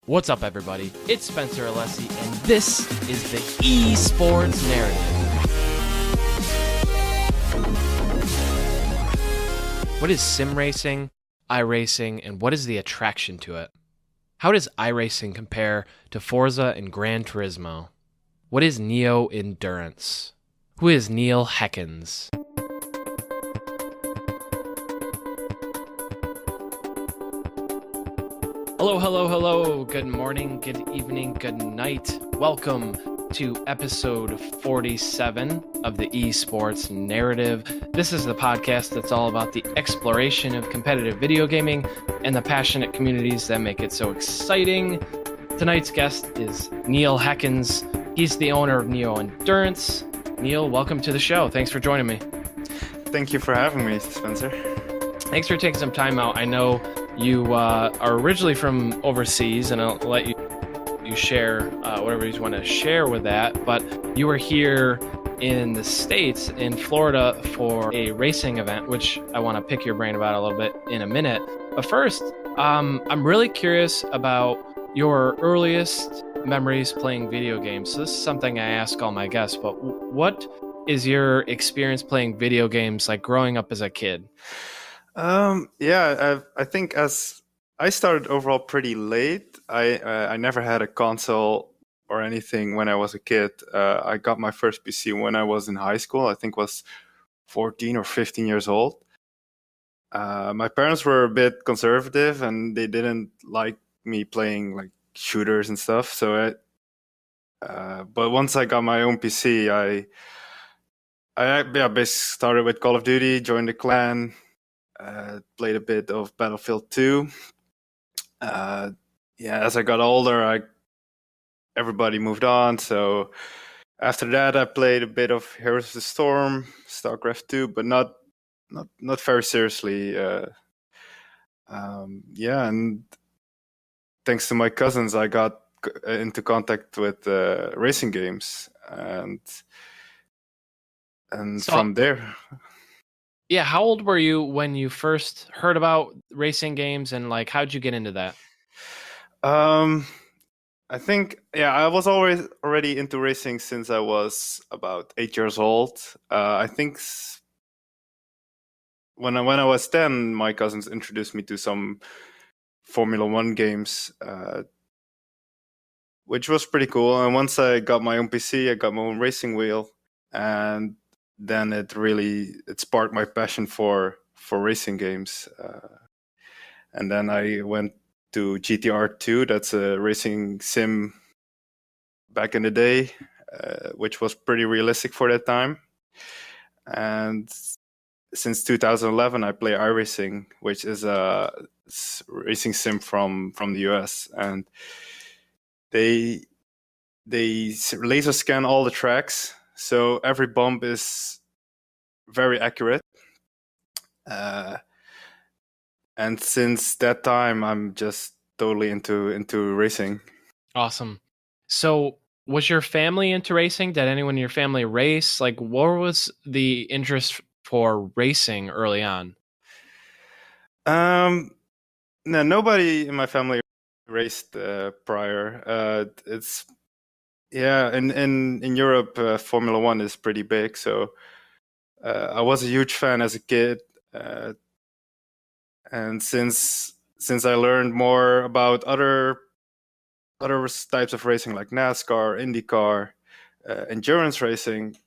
What's up, everybody? It's Spencer Alessi, and this is the Esports Narrative. What is Simracing, iRacing, and what is the attraction to it? How does iRacing compare to Forza and Gran Turismo? What is Neo Endurance? Who is Niel Hekkens? Hello. Good morning, good evening, good night. Welcome to episode 47 of the Esports Narrative. This is the podcast that's all about the exploration of competitive video gaming and the passionate communities that make it so exciting. Tonight's guest is Niel Hekkens. He's the owner of Neo Endurance. Niel, welcome to the show. Thanks for joining me. Thank you for having me, Spencer. Thanks for taking some time out. I know you are originally from overseas, and I'll let you share whatever you want to share with that. But you were here in the States, in Florida, for a racing event, which I want to pick your brain about a little bit in a minute. But first, I'm really curious about your earliest memories playing video games. So this is something I ask all my guests, but what is your experience playing video games like growing up as a kid? I think as I started overall pretty late. I never had a console or anything when I was a kid. I got my first PC when I was in high school. I think was 14 or 15 years old. My parents were a bit conservative and they didn't like me playing like shooters and stuff. So, but once I got my own PC, I basically started with Call of Duty, joined the clan. Played a bit of Battlefield 2. As I got older, everybody moved on. So after that, I played a bit of Heroes of the Storm, StarCraft 2, but not very seriously. And thanks to my cousins, I got into contact with racing games, and so, from there. Yeah, how old were you when you first heard about racing games, and like how'd you get into that? I think I was already into racing since I was about 8 years old. I think when I was 10, my cousins introduced me to some Formula 1 games, which was pretty cool. And once I got my own PC, I got my own racing wheel, and then it sparked my passion for racing games. And then I went to GTR 2. That's a racing sim back in the day, which was pretty realistic for that time. And since 2011, I play iRacing, which is a racing sim from the US. And they laser scan all the tracks. So every bump is very accurate. And since that time, I'm just totally into racing. Awesome. So was your family into racing? Did anyone in your family race? Like, what was the interest for racing early on? No, nobody in my family raced prior. In Europe, Formula 1 is pretty big, so I was a huge fan as a kid, and since I learned more about other types of racing like NASCAR, IndyCar, endurance racing,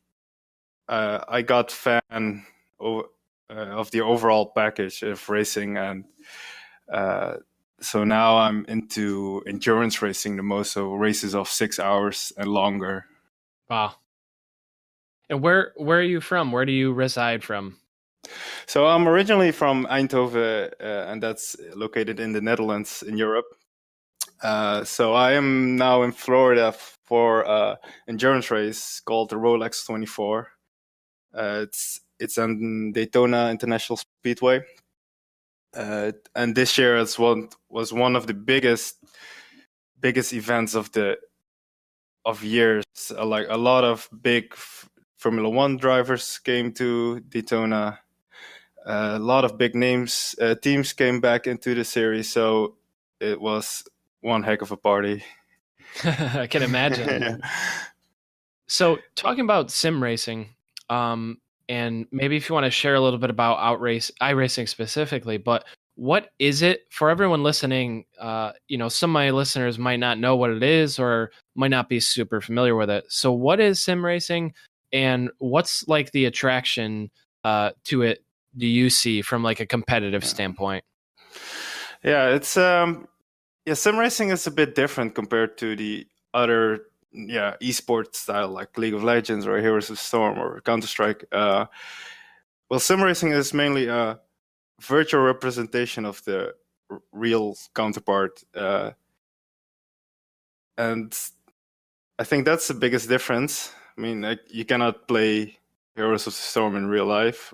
I got fan of the overall package of racing, and so now I'm into endurance racing the most, so races of 6 hours and longer. Wow. And where are you from? Where do you reside from? So I'm originally from Eindhoven, and that's located in the Netherlands in Europe. So I am now in Florida for an endurance race called the Rolex 24. It's on Daytona International Speedway. And this year was one of the biggest events of years. Like a lot of big Formula 1 drivers came to Daytona. A lot of big names, teams came back into the series. So it was one heck of a party. I can imagine. Yeah. So talking about sim racing, and maybe if you want to share a little bit about iRacing specifically, but what is it for everyone listening? Some of my listeners might not know what it is or might not be super familiar with it. So what is sim racing, and what's like the attraction to it? Do you see from like a competitive standpoint? Yeah, it's sim racing is a bit different compared to the other esports style like League of Legends or Heroes of Storm or Counter Strike. Well, sim racing is mainly a virtual representation of the real counterpart, and I think that's the biggest difference. I mean, like, you cannot play Heroes of the Storm in real life,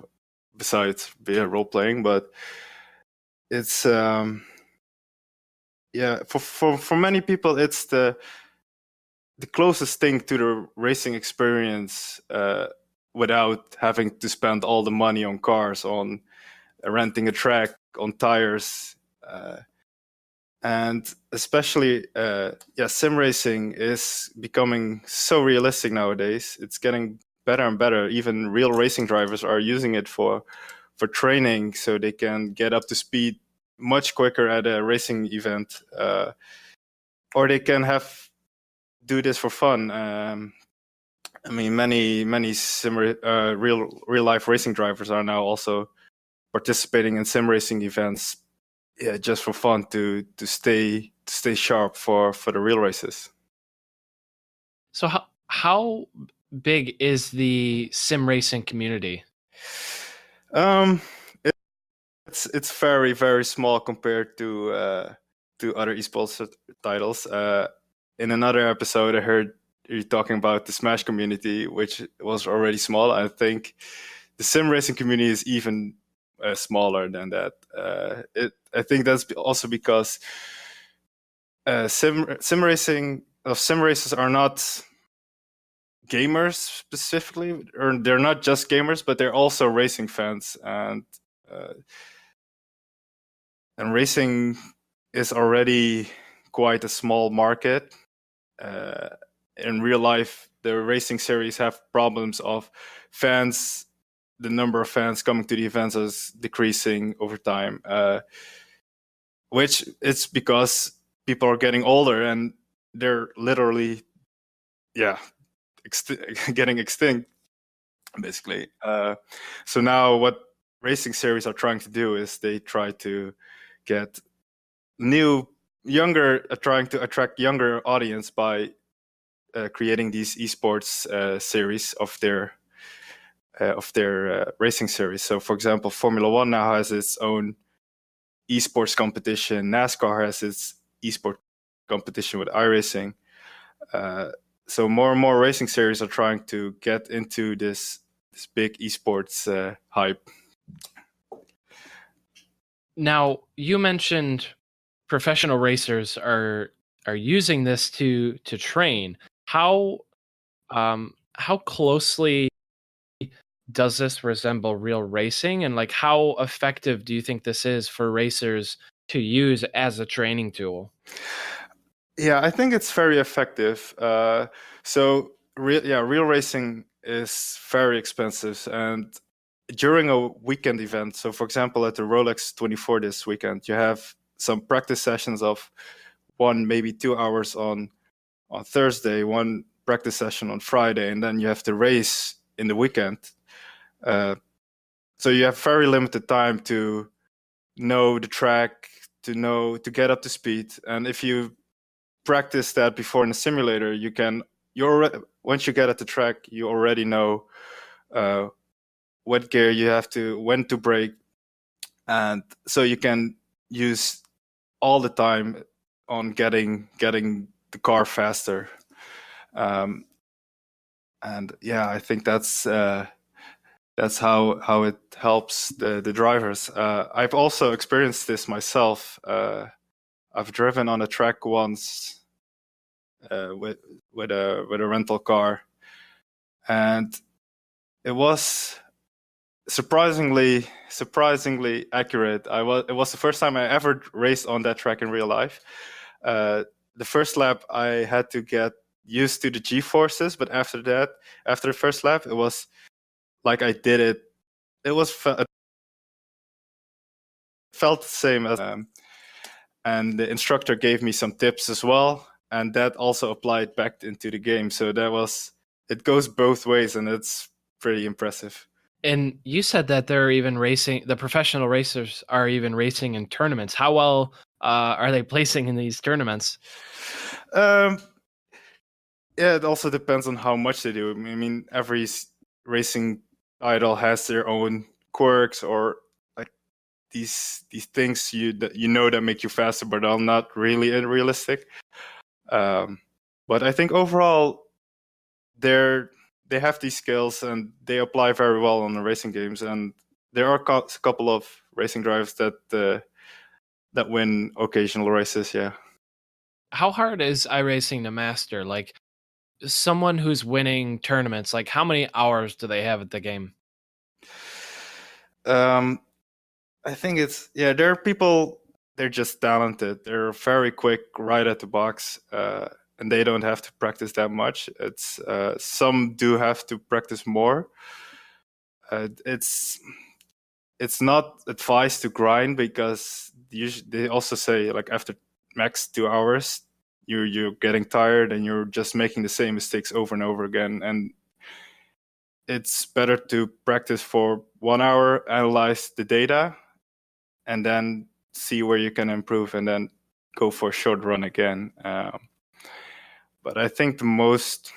besides via role playing, but it's for many people it's the closest thing to the racing experience, without having to spend all the money on cars, on renting a track, on tires, and especially sim racing is becoming so realistic nowadays. It's getting better and better. Even real racing drivers are using it for training, so they can get up to speed much quicker at a racing event, or they can do this for fun. I mean, many real life racing drivers are now also participating in sim racing events, just for fun, to stay sharp for the real races. So how big is the sim racing community? Um, it's very very small compared to other esports titles. In another episode, I heard you talking about the Smash community, which was already small. I think the sim racing community is even smaller than that. I think that's also because sim races are not gamers specifically, or they're not just gamers, but they're also racing fans, uh, and racing is already quite a small market. Uh, in real life, the racing series have problems of fans. The number of fans coming to the events is decreasing over time, which it's because people are getting older and they're literally, getting extinct, basically. So now what racing series are trying to do is they try to get trying to attract younger audience by creating these esports series of their racing series. So, for example, Formula One now has its own esports competition. NASCAR has its esport competition with iRacing. So more and more racing series are trying to get into this big esports hype. Now, you mentioned professional racers are using this to train. How closely does this resemble real racing, and like how effective do you think this is for racers to use as a training tool? Yeah, I think it's very effective. Real racing is very expensive, and during a weekend event, so for example, at the Rolex 24 this weekend, you have some practice sessions of 1 maybe 2 hours on Thursday, one practice session on Friday, and then you have the race in the weekend. So you have very limited time to know the track, to get up to speed, and if you practice that before in a simulator, once you get at the track, you already know what gear you have to, when to brake, and so you can use all the time on getting the car faster. And I think that's how it helps the drivers. I've also experienced this myself. I've driven on a track once with a rental car, and it was surprisingly accurate. It was the first time I ever raced on that track in real life. The first lap I had to get used to the G-forces, but after the first lap, it was like I did it. It felt the same as, and the instructor gave me some tips as well, and that also applied back into the game. So it goes both ways, and it's pretty impressive. And you said that they're even racing. The professional racers are even racing in tournaments. How well are they placing in these tournaments? Yeah, it also depends on how much they do. I mean, every racing idol has their own quirks or like these things that make you faster, but are not really unrealistic. But I think overall, they have these skills and they apply very well on the racing games. And there are a couple of racing drivers that win occasional races. Yeah. How hard is iRacing to master? Like someone who's winning tournaments, like how many hours do they have at the game? I think there are people, they're just talented. They're very quick right at the box, and they don't have to practice that much. It's some do have to practice more. It's not advised to grind because usually they also say like after max 2 hours, you're getting tired and you're just making the same mistakes over and over again. And it's better to practice for 1 hour, analyze the data, and then see where you can improve, and then go for a short run again. But I think the most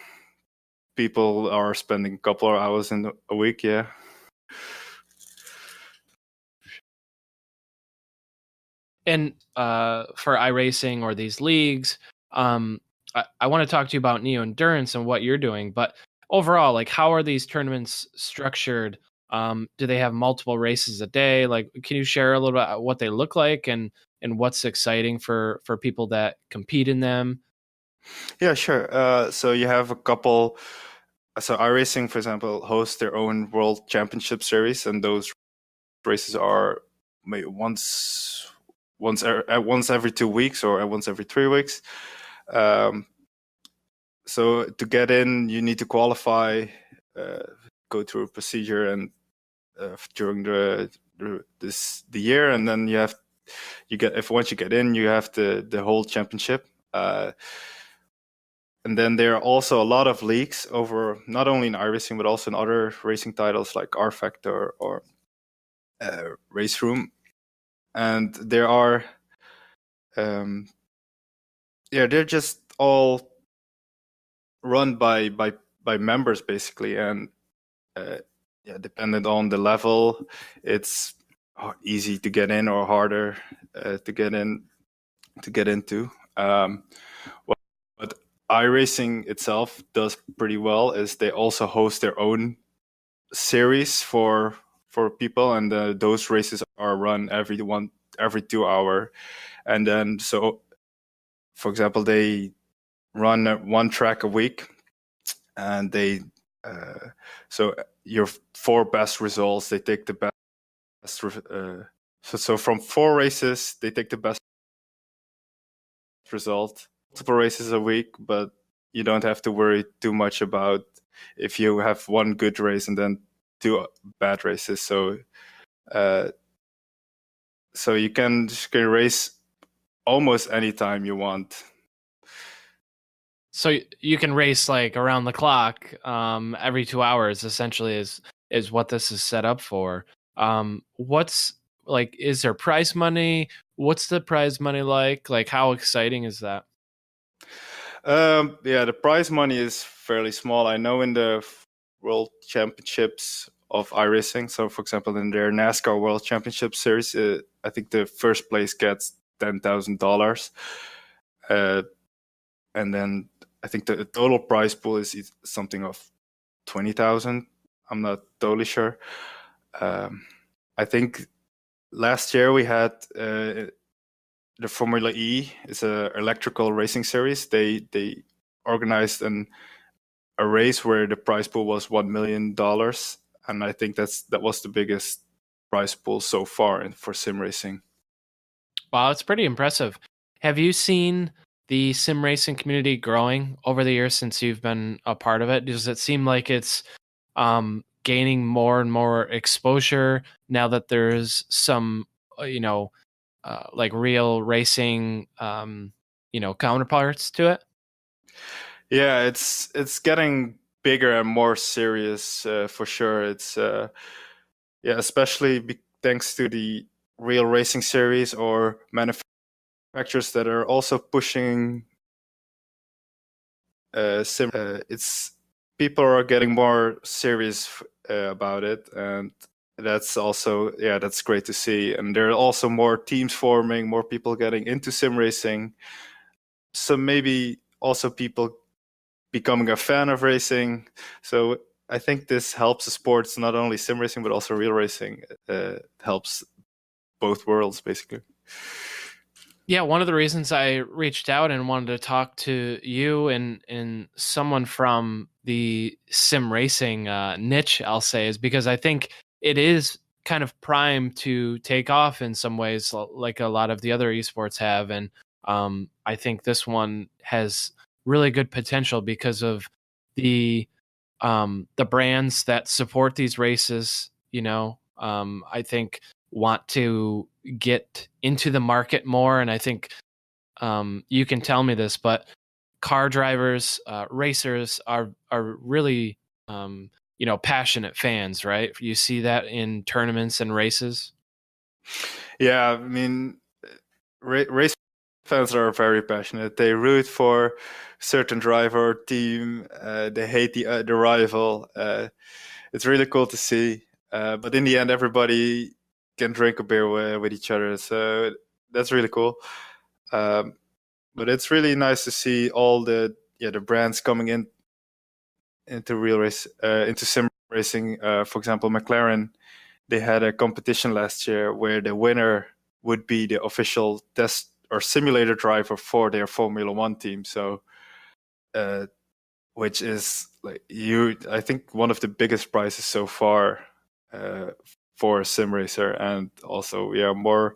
people are spending a couple of hours in a week. Yeah. And for iRacing or these leagues, I want to talk to you about Neo Endurance and what you're doing. But overall, like, how are these tournaments structured? Do they have multiple races a day? Like, can you share a little bit about what they look like and what's exciting for people that compete in them? Yeah, sure. So you have a couple. So iRacing, for example, hosts their own World Championship series, and those races are maybe once every 2 weeks or once every 3 weeks. So to get in, you need to qualify, go through a procedure, and during the year, and then once you get in, you have the whole championship. And then there are also a lot of leagues over not only in iRacing but also in other racing titles like R Factor or Race Room, and there are they're just all run by members basically, and dependent on the level, it's easy to get in or harder to get into. What iRacing itself does pretty well is they also host their own series for people, and those races are run every 2 hour, and then so for example they run one track a week, and they so your 4 best results, they take the best so from 4 races they take the best result. Multiple races a week, but you don't have to worry too much about if you have one good race and then 2 bad races. So you can race almost any time you want. So you can race like around the clock, every 2 hours. Essentially, is what this is set up for. What's like? Is there prize money? What's the prize money like? Like, how exciting is that? The prize money is fairly small. I know in the World Championships of iRacing, so for example in their NASCAR World Championship Series, I think the first place gets $10,000, and then I think the total prize pool is something of 20,000. I'm not totally sure. I think last year we had the Formula E. It's a electrical racing series. They organized a race where the prize pool was $1 million, and I think that was the biggest prize pool so far for sim racing. Wow, it's pretty impressive. Have you seen the sim racing community growing over the years since you've been a part of it? Does it seem like it's gaining more and more exposure now that there's some, like real racing, counterparts to it? Yeah, it's getting bigger and more serious for sure. It's yeah, especially thanks to the real racing series or manufacturers that are also pushing sim. It's people are getting more serious about it, and that's also that's great to see. And there are also more teams forming, more people getting into sim racing. So maybe also people becoming a fan of racing. So I think this helps the sports, not only sim racing but also real racing. Helps both worlds basically. Yeah, one of the reasons I reached out and wanted to talk to you and someone from the sim racing niche, I'll say, is because I think it is kind of primed to take off in some ways, like a lot of the other esports have, and I think this one has really good potential because of the brands that support these races. I think want to get into the market more, and I think you can tell me this, but car drivers, racers are really passionate fans, right? You see that in tournaments and races. Yeah, I mean, race fans are very passionate. They root for certain driver or team. They hate the rival. It's really cool to see. But in the end, everybody can drink a beer with each other. So that's really cool. Um, but it's really nice to see all the brands coming into real race into sim racing. For example, McLaren, they had a competition last year where the winner would be the official test or simulator driver for their Formula One team. So, which is I think one of the biggest prizes so far uh, for a sim racer, and also more.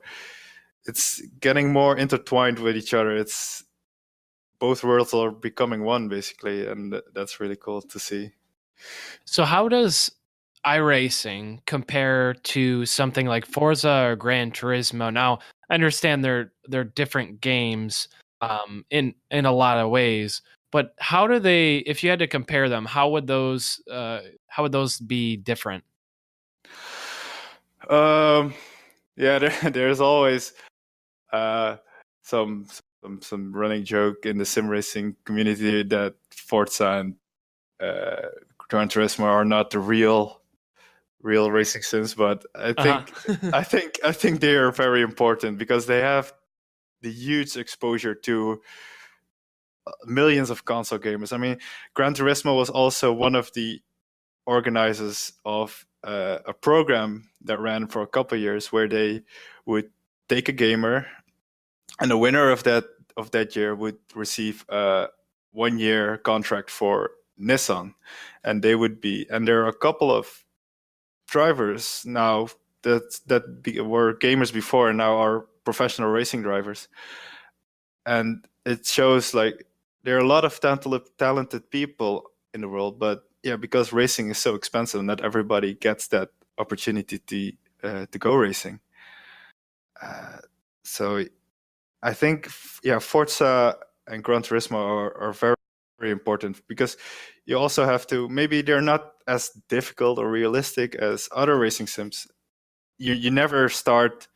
It's getting more intertwined with each other. It's both worlds are becoming one basically, and that's really cool to see. So how does iRacing compare to something like Forza or Gran Turismo? Now, I understand they're different games in a lot of ways, but how do they? If you had to compare them, how would those be different? Um, yeah, there's always uh, some some running joke in the sim racing community that Forza and uh, Gran Turismo are not the real racing sims, but Uh-huh. I think they are very important because they have the huge exposure to millions of console gamers. I mean, Gran Turismo was also one of the organizers of a program that ran for a couple of years where they would take a gamer, and the winner of that year would receive a 1 year contract for Nissan, and there are a couple of drivers now were gamers before and now are professional racing drivers, and it shows like there are a lot of talented people in the world, but yeah, because racing is so expensive, not everybody gets that opportunity to go racing. Uh, so I think Forza and Gran Turismo are very very important because you also have to, maybe they're not as difficult or realistic as other racing sims. You never start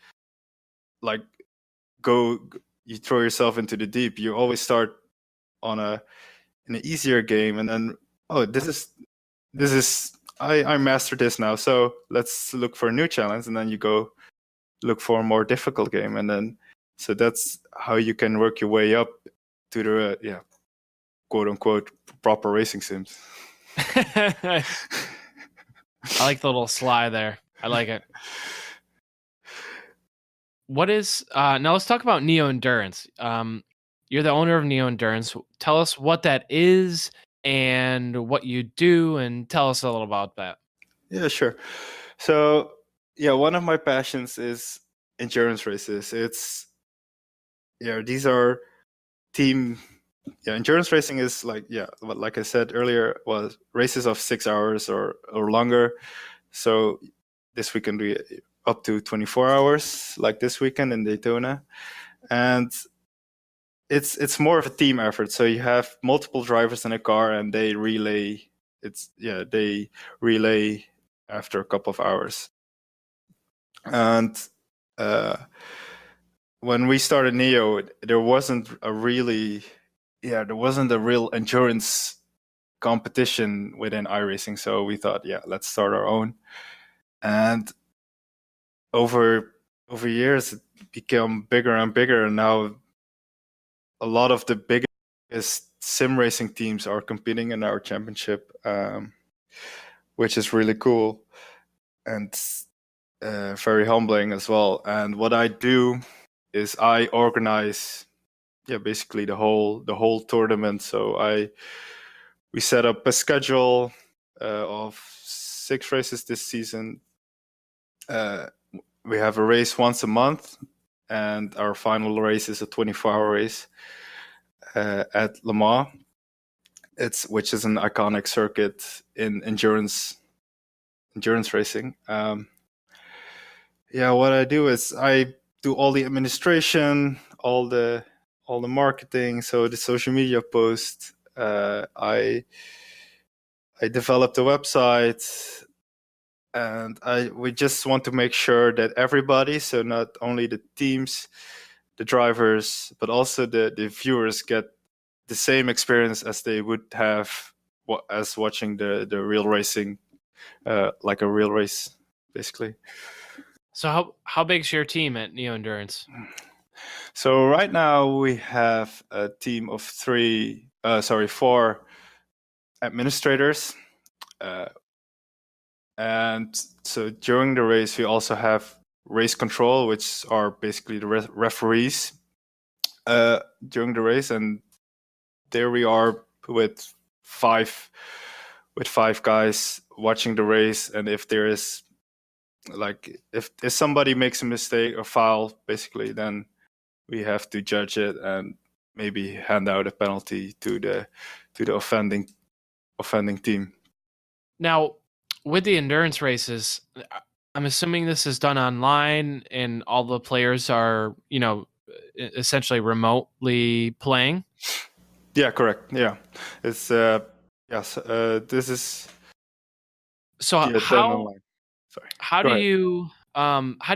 like go you throw yourself into the deep. You always start on in an easier game, and then oh, this is I mastered this now, so let's look for a new challenge, and then you go look for a more difficult game, and then so that's how you can work your way up to the quote unquote proper racing sims. I like the little sly there. I like it. What is now? Let's talk about Neo Endurance. You're the owner of Neo Endurance. Tell us what that is and what you do, and tell us a little about that. Yeah, sure. So yeah, one of my passions is endurance races. these are team. Yeah, endurance racing is like I said earlier, was races of 6 hours or longer. So this weekend we up to 24 hours, like this weekend in Daytona, and it's more of a team effort. So you have multiple drivers in a car, and they relay. They relay after a couple of hours, and when we started Neo, there wasn't a real endurance competition within iRacing. So we thought, let's start our own. And over years, it became bigger and bigger. And now a lot of the biggest sim racing teams are competing in our championship, which is really cool and very humbling as well. And what I do is I organize, basically the whole tournament. So we set up a schedule of 6 races this season. We have a race once a month, and our final race is a 24-hour race at Le Mans. Which is an iconic circuit in endurance racing. What I do is I do all the administration, all the marketing, so the social media posts. I developed the website, and we just want to make sure that everybody, so not only the teams, the drivers, but also the viewers, get the same experience as they would have as watching the real racing, like a real race, basically. So how big's your team at Neo Endurance? So right now we have a team of 4 administrators. And so during the race, we also have race control, which are basically the referees during the race. And there we are with five guys watching the race. And if there is if somebody makes a mistake or foul, basically, then we have to judge it and maybe hand out a penalty to the offending team. Now, with the endurance races, I'm assuming this is done online and all the players are, essentially remotely playing. Yeah, correct. Yeah, it's yes. This is So done online. Sorry. how Go do ahead.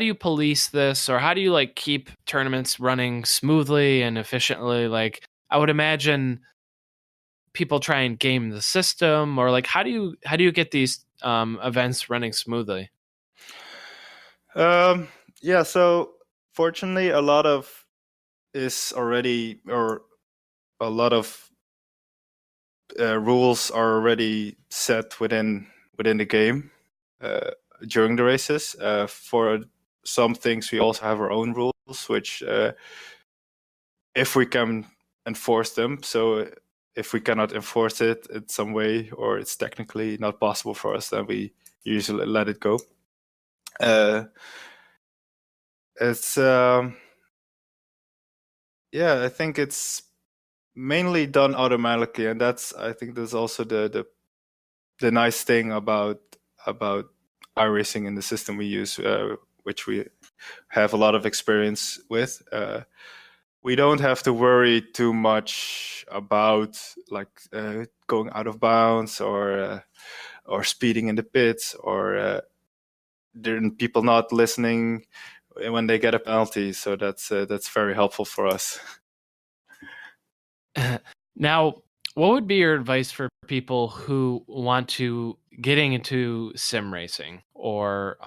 you police this, or how do you keep tournaments running smoothly and efficiently? Like, I would imagine people try and game the system, or how do you get these events running smoothly? Yeah. So fortunately, a lot of rules are already set within the game during the races. For some things, we also have our own rules, which if we can enforce them. So if we cannot enforce it in some way, or it's technically not possible for us, then we usually let it go. It's I think it's mainly done automatically, and I think that's also the nice thing about iRacing and the system we use, which we have a lot of experience with. We don't have to worry too much about going out of bounds or speeding in the pits, or people not listening when they get a penalty. So that's very helpful for us. Now, what would be your advice for people who want to getting into sim racing, or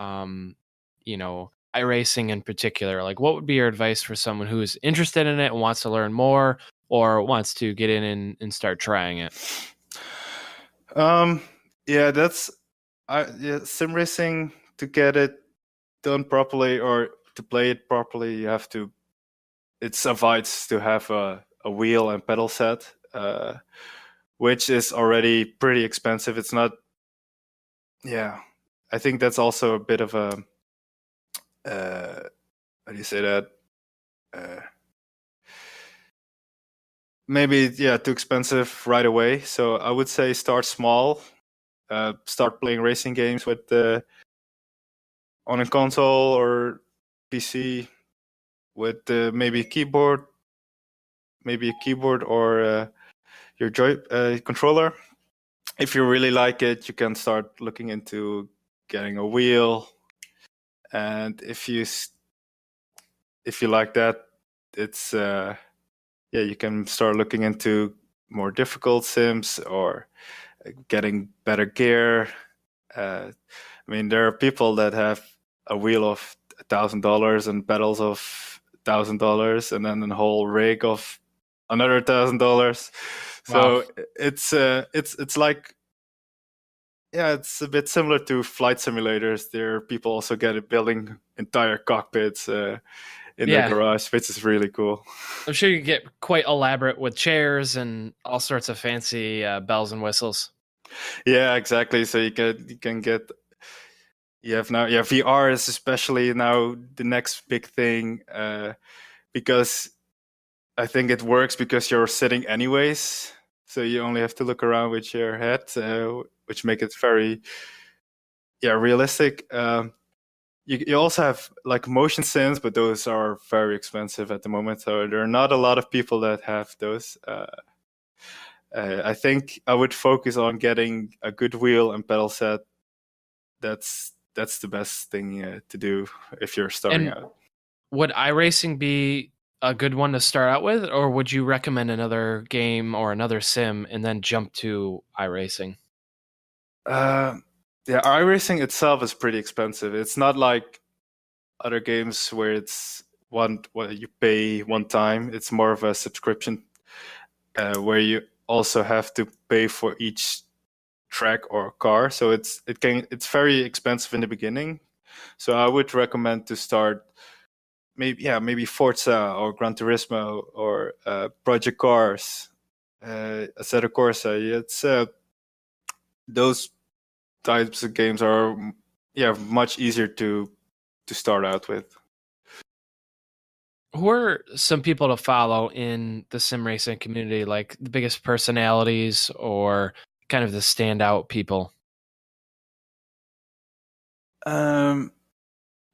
iRacing in particular? Like, what would be your advice for someone who is interested in it and wants to learn more, or wants to get in and start trying it? Sim racing, to get it done properly or to play it properly, you have to. It's advised to have a wheel and pedal set, which is already pretty expensive. It's not. Yeah, I think that's also a bit of a. How do you say that? maybe too expensive right away. So I would say start small. Start playing racing games with on a console or PC with maybe a keyboard or your joy controller. If you really like it, you can start looking into getting a wheel. And if you like that, it's you can start looking into more difficult sims or getting better gear. I mean, there are people that have a wheel of $1,000 and pedals of $1,000, and then a whole rig of another $1,000. Wow. So it's like it's a bit similar to flight simulators. There, people also get it building entire cockpits in their Yeah. garage, which is really cool. I'm sure you get quite elaborate with chairs and all sorts of fancy bells and whistles. Yeah, exactly. So you can get VR is especially now the next big thing because I think it works because you're sitting anyways, so you only have to look around with your head, which make it very realistic. You also have like motion sims, but those are very expensive at the moment. So there are not a lot of people that have those. I think I would focus on getting a good wheel and pedal set. That's the best thing to do if you're starting And out. would iRacing be a good one to start out with, or would you recommend another game or another sim and then jump to iRacing? Uh, iRacing itself is pretty expensive. It's not like other games where it's you pay one time. It's more of a subscription where you also have to pay for each track or car. So it's very expensive in the beginning. So I would recommend to start maybe Forza or Gran Turismo or Project Cars, Assetto Corsa. It's those types of games are much easier to start out with. Who are some people to follow in the sim racing community, like the biggest personalities or kind of the standout people? Um,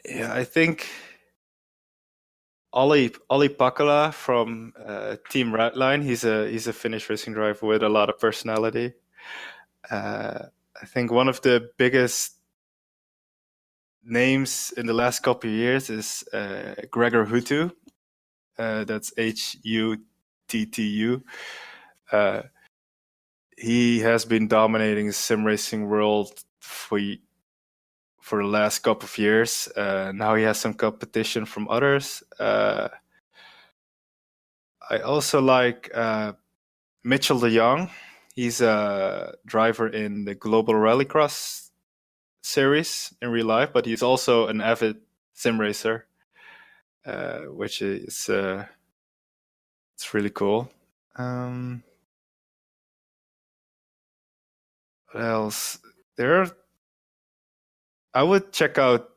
I think Olli Pakala from Team Redline. He's a Finnish racing driver with a lot of personality. I think one of the biggest names in the last couple of years is Gregor Hutu. That's Huttu. Uh, he has been dominating the sim racing world for the last couple of years. Now he has some competition from others. I also like Mitchell de Jong. He's a driver in the Global Rallycross series in real life, but he's also an avid sim racer, which is it's really cool. What else? I would check out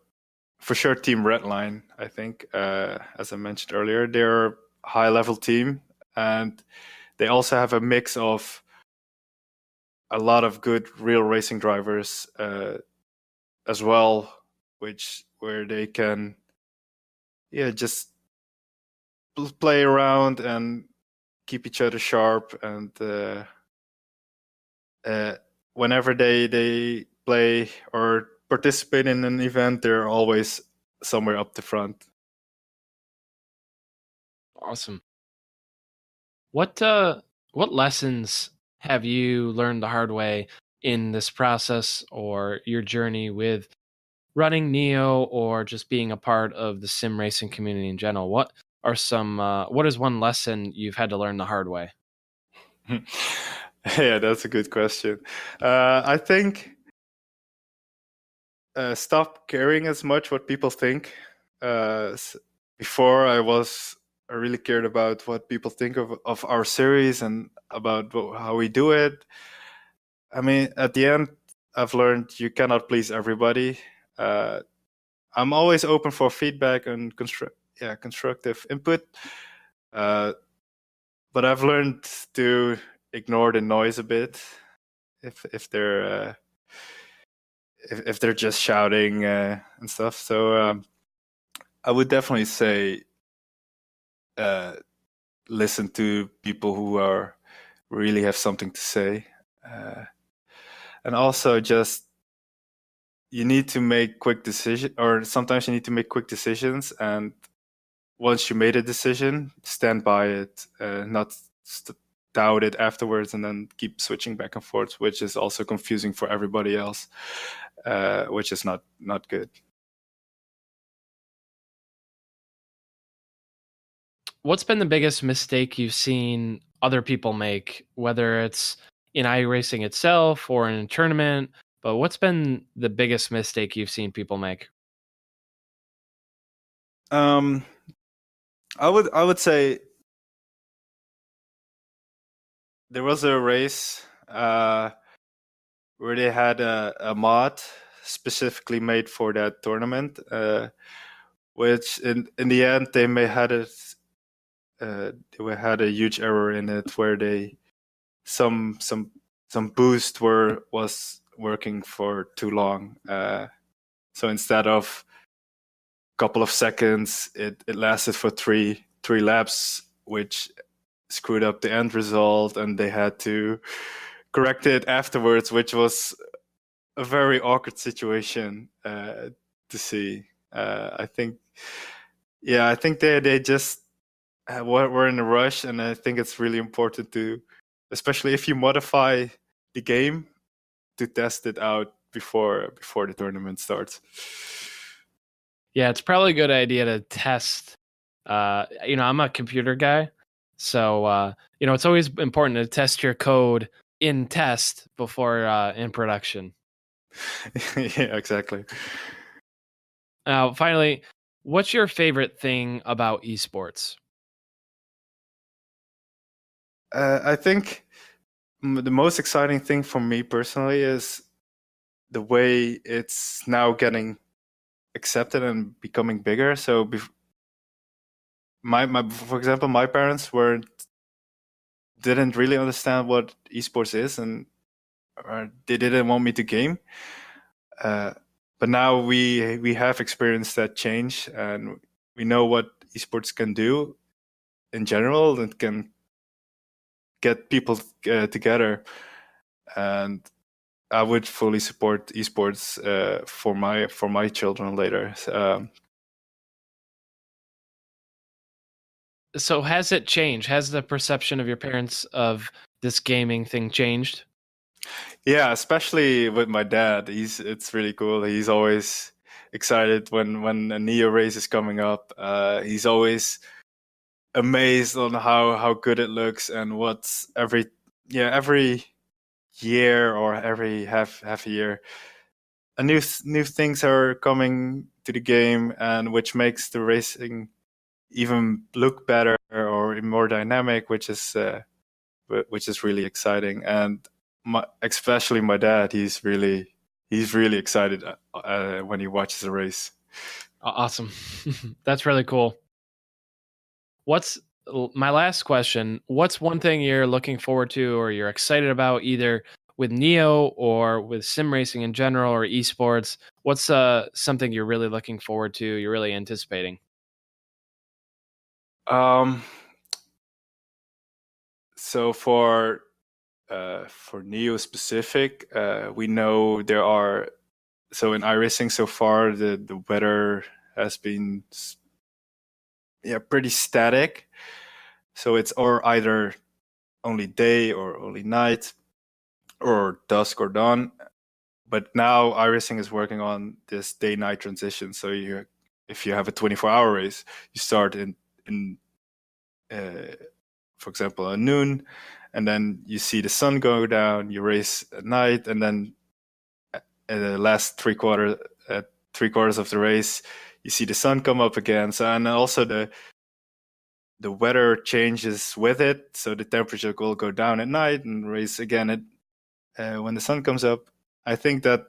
for sure Team Redline. I think, as I mentioned earlier, they're a high level team, and they also have a mix of a lot of good real racing drivers as well, where they can just play around and keep each other sharp, and uh, whenever they play or participate in an event, they're always somewhere up the front. Awesome. What what lessons have you learned the hard way in this process or your journey with running Neo or just being a part of the sim racing community in general? What are some what is one lesson you've had to learn the hard way? Yeah, that's a good question. I think stop caring as much what people think. Before I really cared about what people think of our series and about how we do it. I mean, at the end, I've learned you cannot please everybody. Uh, I'm always open for feedback and constructive input. Uh, but I've learned to ignore the noise a bit if they're just shouting and stuff. So I would definitely say uh, listen to people who are really have something to say, and also just you need to make quick decision, or sometimes you need to make quick decisions, and once you made a decision, stand by it, not doubt it afterwards, and then keep switching back and forth, which is also confusing for everybody else, which is not good. What's been the biggest mistake you've seen other people make, whether it's in iRacing itself or in a tournament? But what's been the biggest mistake you've seen people make? Um, I would say there was a race where they had a mod specifically made for that tournament, which in the end they may had it. They had a huge error in it where they some boost was working for too long. So instead of a couple of seconds, it lasted for three laps, which screwed up the end result, and they had to correct it afterwards, which was a very awkward situation to see. I think, yeah, I think they just were in a rush, and I think it's really important to, especially if you modify the game, to test it out before the tournament starts. Yeah, it's probably a good idea to test. I'm a computer guy, so it's always important to test your code in test before in production. Yeah, exactly. Now, finally, what's your favorite thing about esports? I think the most exciting thing for me personally is the way it's now getting accepted and becoming bigger. So, for example, my parents didn't really understand what esports is, and they didn't want me to game. But now we have experienced that change, and we know what esports can do in general. It can get people together, and I would fully support esports for my children later. So has it changed? Has the perception of your parents of this gaming thing changed? Yeah, especially with my dad. It's really cool. He's always excited when a Neo race is coming up. He's always amazed on how good it looks, and what's every year or every half a year a new things are coming to the game, and which makes the racing even look better or more dynamic, which is really exciting. And especially my dad, he's really excited when he watches a race. Awesome. That's really cool. What's my last question? What's one thing you're looking forward to or you're excited about, either with Neo or with sim racing in general or esports? What's something you're really looking forward to, you're really anticipating? So for Neo specific, we know there are, so in iRacing so far the weather has been pretty static. So it's or either only day or only night, or dusk or dawn. But now iRacing is working on this day-night transition. So if you have a 24-hour race, you start in for example, at noon, and then you see the sun go down. You race at night, and then at the last three quarters of the race, you see the sun come up again. So, and also the weather changes with it, so the temperature will go down at night and race again when the sun comes up. I think that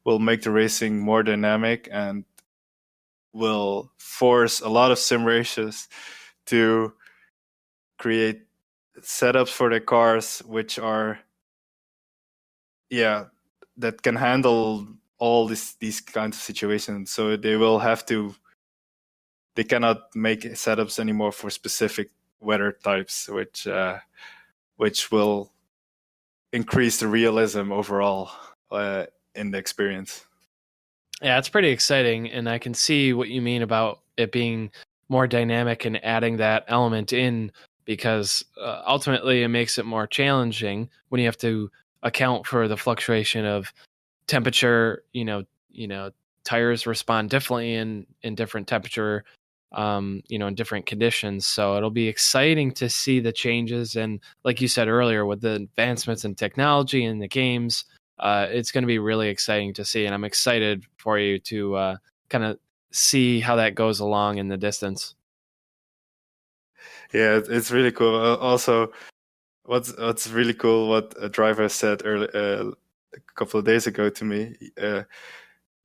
will make the racing more dynamic, and will force a lot of sim races to create setups for the cars which are that can handle all these kinds of situations. So they cannot make setups anymore for specific weather types, which will increase the realism overall in the experience. Yeah, it's pretty exciting, and I can see what you mean about it being more dynamic and adding that element in, because ultimately it makes it more challenging when you have to account for the fluctuation of temperature. Tires respond differently in different temperature, in different conditions. So it'll be exciting to see the changes, and like you said earlier, with the advancements in technology in the games, it's going to be really exciting to see, and I'm excited for you to kind of see how that goes along in the distance. Yeah, it's really cool. Also, what's really cool, what a driver said a couple of days ago to me.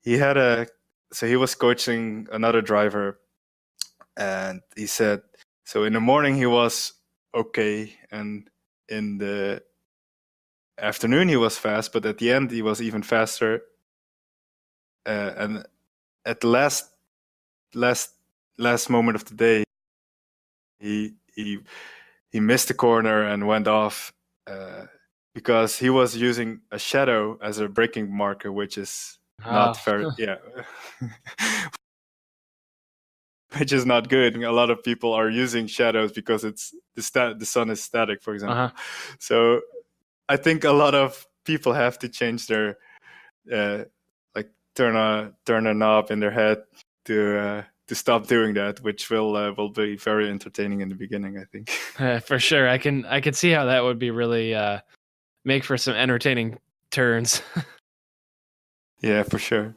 He was coaching another driver, and he said, so in the morning he was okay, and in the afternoon he was fast, but at the end he was even faster. And at the last moment of the day, he missed the corner and went off because he was using a shadow as a braking marker, which is not very which is not good. A lot of people are using shadows because it's the sun is static, for example. So I think a lot of people have to change their turn a knob in their head to stop doing that, which will be very entertaining in the beginning, I think. For sure, I can see how that would be really make for some entertaining turns. Yeah, for sure.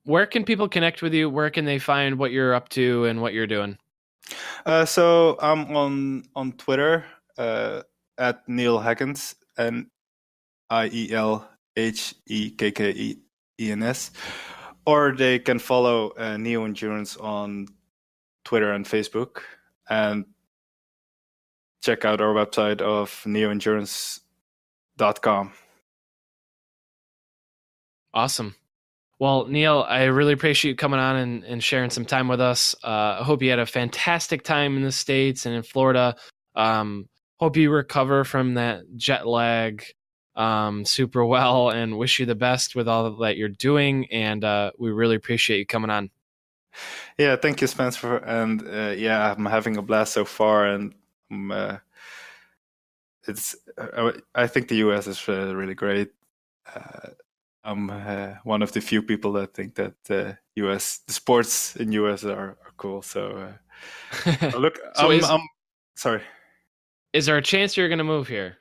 Where can people connect with you? Where can they find what you're up to and what you're doing? So I'm on Twitter at Niel Hekkens, and IELHEKKENS, or they can follow Neo Endurance on Twitter and Facebook, and check out our website of neoendurance.com. Awesome. Well, Niel, I really appreciate you coming on and sharing some time with us. I hope you had a fantastic time in the States and in Florida. Hope you recover from that jet lag super well, and wish you the best with all that you're doing. And we really appreciate you coming on. Yeah, thank you, Spencer. And I'm having a blast so far. And I think the US is really great. I'm one of the few people that think that the sports in US are cool. So look, I'm sorry. Is there a chance you're going to move here?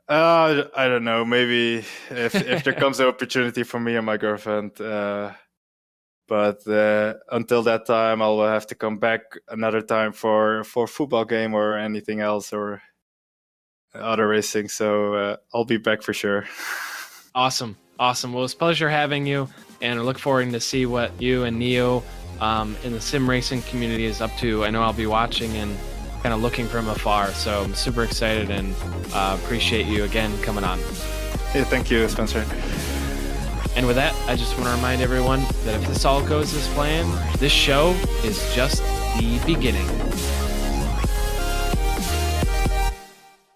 I don't know. Maybe if there comes an opportunity for me and my girlfriend. But until that time, I'll have to come back another time for a football game or anything else or other racing. So I'll be back for sure. Awesome. Well, it's a pleasure having you, and I look forward to see what you and Neo in the sim racing community is up to. I know I'll be watching and kind of looking from afar, so I'm super excited and appreciate you again coming on. Yeah, thank you, Spencer. And with that, I just want to remind everyone that if this all goes as planned, this show is just the beginning.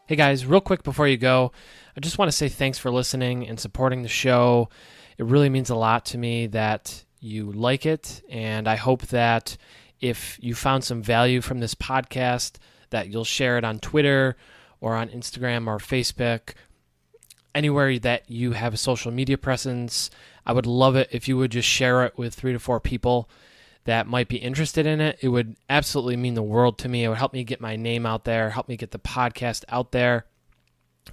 Hey guys, real quick before you go, I just want to say thanks for listening and supporting the show. It really means a lot to me that you like it, and I hope that if you found some value from this podcast, that you'll share it on Twitter or on Instagram or Facebook, anywhere that you have a social media presence. I would love it if you would just share it with 3 to 4 people that might be interested in it. It would absolutely mean the world to me. It would help me get my name out there, help me get the podcast out there.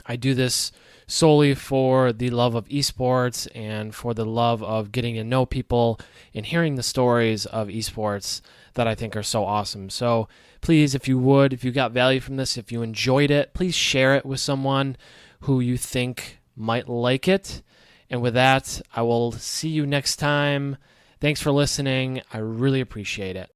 I do this solely for the love of esports and for the love of getting to know people and hearing the stories of esports that I think are so awesome. So please, if you got value from this, if you enjoyed it, please share it with someone who you think might like it. And with that, I will see you next time. Thanks for listening. I really appreciate it.